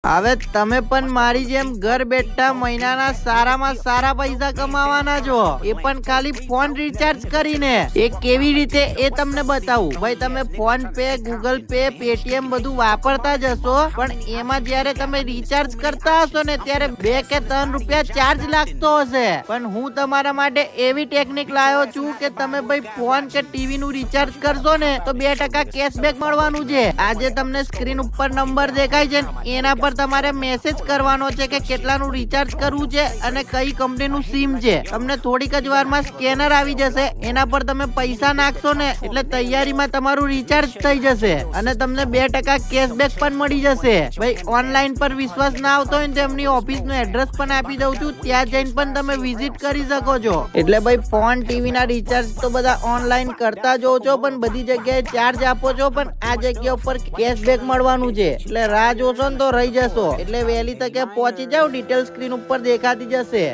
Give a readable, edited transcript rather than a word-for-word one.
હવે તમે પણ મારી જેમ ઘર બેઠા મહિનાના સારામાં સારા પૈસા કમાવાના છો, એ પણ ખાલી ફોન રિચાર્જ કરીને। એ કેવી રીતે એ તમને બતાવું। ભાઈ તમે phone pay, Google pay, Paytm બધું વાપરતા જ હશો, પણ એમાં જયારે તમે રિચાર્જ કરતા હશો ને ત્યારે 2 કે 3 રૂપિયા ચાર્જ લાગતો હશે। પણ હું તમારા માટે એવી ટેકનિક લાવ્યો છું કે તમે ભાઈ ફોન કે ટીવી નું રિચાર્જ કરશો ને તો 2% કેશબેક મળવાનું છે। આજે તમને સ્ક્રીન ઉપર નંબર દેખાય છે ને એના પર તમારે મેસેજ કરવાનો છે કે કેટલાનું રિચાર્જ કરવું છે અને કઈ કંપનીનું સિમ છે। તમને થોડીક જ વારમાં સ્કેનર આવી જશે, એના પર તમે પૈસા નાખશો ને એટલે તૈયારીમાં તમારું રિચાર્જ થઈ જશે અને તમને 2% કેશબેક પણ મળી જશે। ભાઈ ઓનલાઈન પર વિશ્વાસ ના આવતો હોય તો એમની ઓફિસ નું એડ્રેસ પણ આપી દઉં છું, ત્યાં જઈને પણ તમે વિઝિટ કરી શકો છો। એટલે ભાઈ ફોન ટીવી ના રિચાર્જ તો બધા ઓનલાઈન કરતા જ છો, પણ બધી જગ્યાએ ચાર્જ આપો છો, પણ આ જગ્યા ઉપર કેશબેક મળવાનું છે। એટલે રાહ જોશો ને તો રહી જશો। એટલે વહેલી તકે પહોંચી જાવ, ડિટેલ સ્ક્રીન ઉપર દેખાતી જશે।